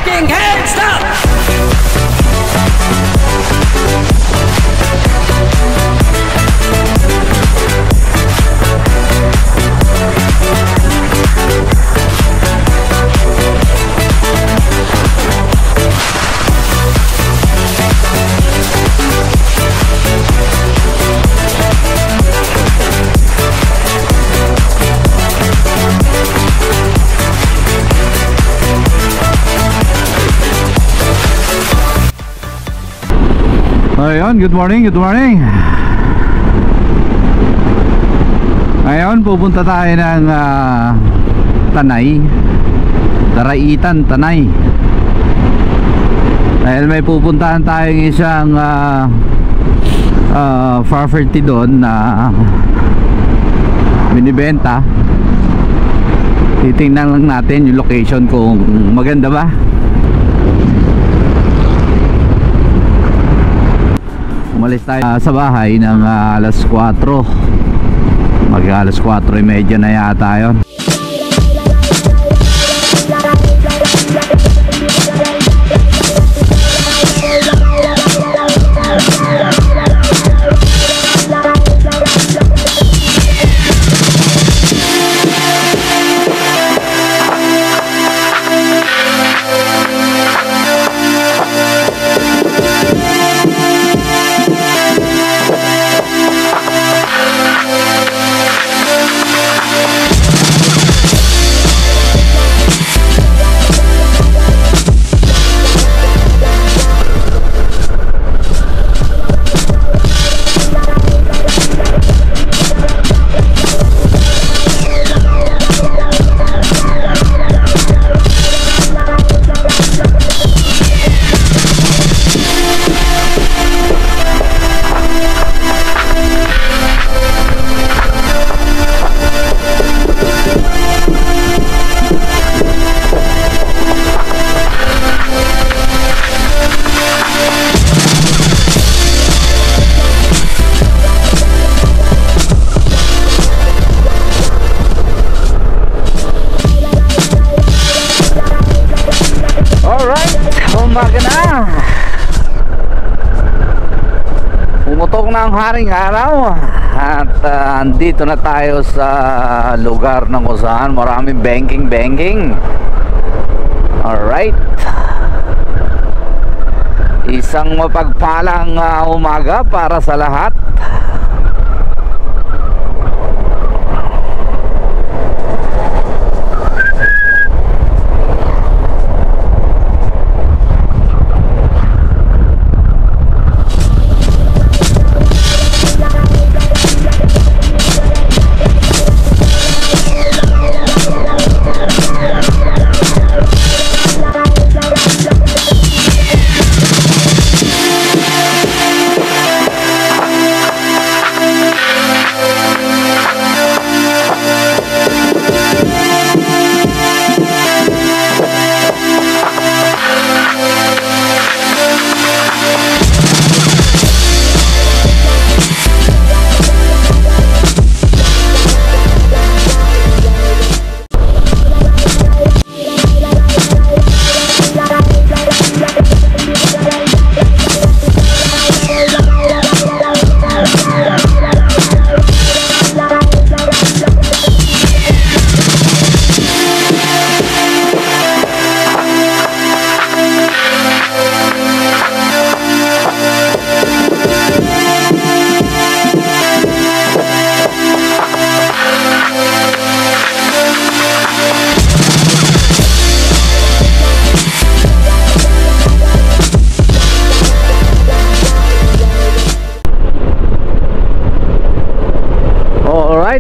fucking hands up! Ayun, good morning, good morning. Ngayon pupunta tayo ng Tanay, Daraitan, Tanay. Dahil may pupuntahan tayong isang property doon na binibenta. Titingnan lang natin yung location kung maganda ba. Umalis tayo sa bahay ng alas 4. Mag alas 4:30 na yata yun. Umaga na, pumutok na ang haring araw at andito na tayo sa lugar ng kung saan maraming banking. Alright, isang mapagpalang umaga para sa lahat.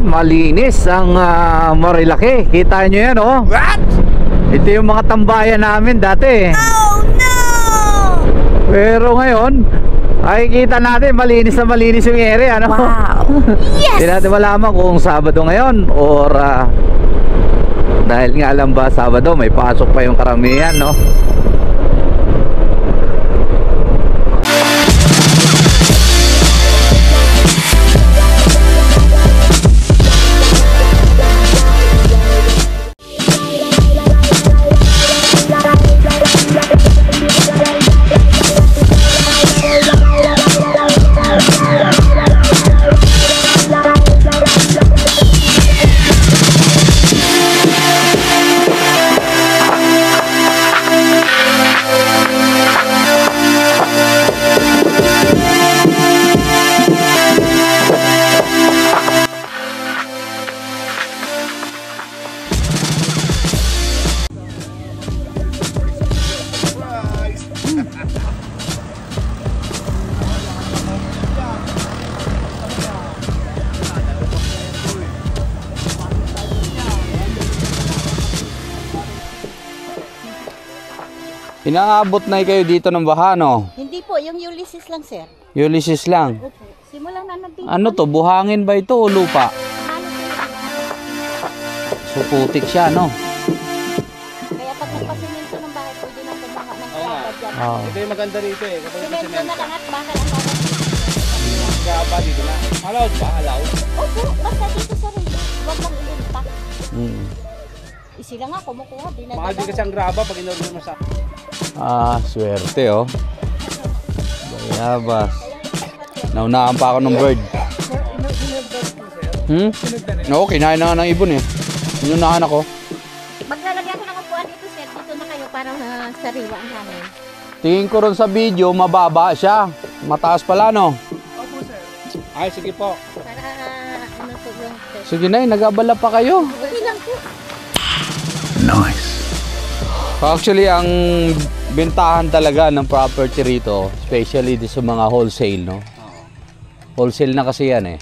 Malinis ang Marilaki. Kita nyo yan, oh. What? Ito yung mga tambayan namin dati. Oh no! Pero ngayon ay kita natin malinis na malinis yung area, ano? Wow! Yes! Hindi natin malaman kung Sabado ngayon or dahil nga alam ba Sabado may pasok pa yung karamihan, no? Inaabot na kayo dito ng baha, no? Hindi po, yung Ulysses lang, sir. Ulysses lang. Opo. Simula na nandito. Ano to? Buhangin ba ito o lupa? Ano So putik siya, no? Kaya pag nagpasimento ng bahay, pwede na kumuha ng graba dyan. Oo. Ito yung maganda rito eh. Kapag Simento na lang at bakal ang bakal. graba dito na. Allowed ba? Allowed? Opo, basta dito sa rin. Huwag lang ilimpa. Mm. Sila nga kumukuha, Mahal din kasi dinadala. ang graba pag in-order mo sa... Swerte, oh. Bayabas. Naunahan pa ako ng bird. Oo, kinain na nga ng ibon eh. Inunahan ako. Maglalagyan ko ng upuan dito, sir. Dito na kayo para sariwa ang namin. Tingin ko ron sa video, mababa siya. Mataas pala, no? Ay, sige po. Para ano po yung test. Sige na, nagabala pa kayo. Okay lang po. Actually, ang bentahan talaga ng property rito, especially di sa mga wholesale, no? Wholesale na kasi yan eh.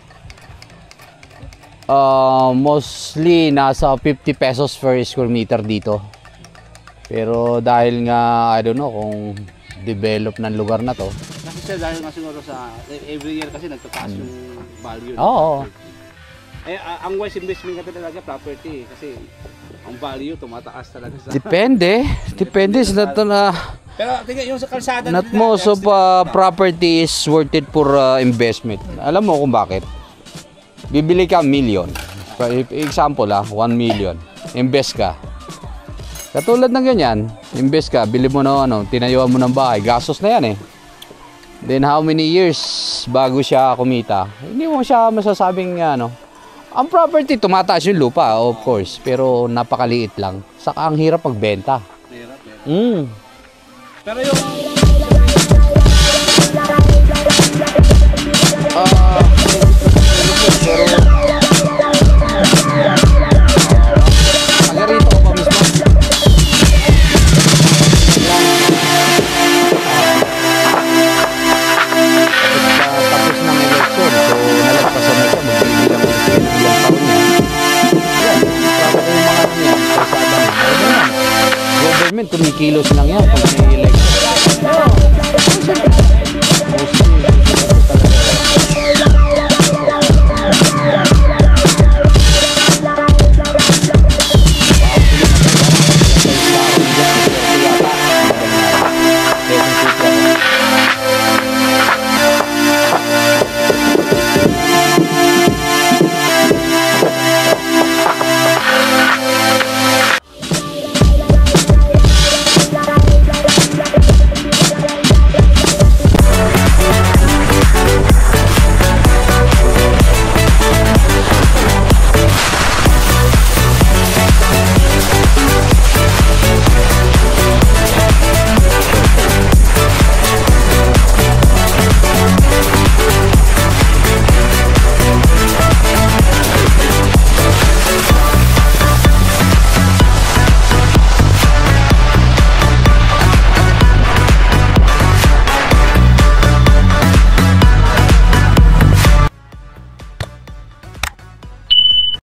Mostly nasa 50 pesos per square meter dito. Pero dahil nga, I don't know kung develop ng lugar na to. Kasi siya dahil nga siguro sa... Every year kasi nagtataas yung value. Oo. Ang wise investment ka talaga property kasi ang value tumataas talaga sa... Depende. Depende sa na Pero tingnan yung sa kalsada not most of property is worth it for investment. Alam mo kung bakit? Bibili ka million. For example 1 million. Invest ka. Katulad ng ganyan, invest ka, bili mo na tinayuan mo ng bahay, gastos na yan eh. Then how many years bago siya kumita? Hindi mo siya masasabing ang property tumataas yung lupa, of course, pero napakaliit lang. Saka ang hirap magbenta. Hirap. Pero yung... taga rito ko pa mismo. Tapos ng election, so nalagpasan na siya, magbibilang ulit siya ng ilang taon niya. Yan, parang yung mga yan, kalsada niya. Ano yan? Government, kumikilos lang yan pag may election.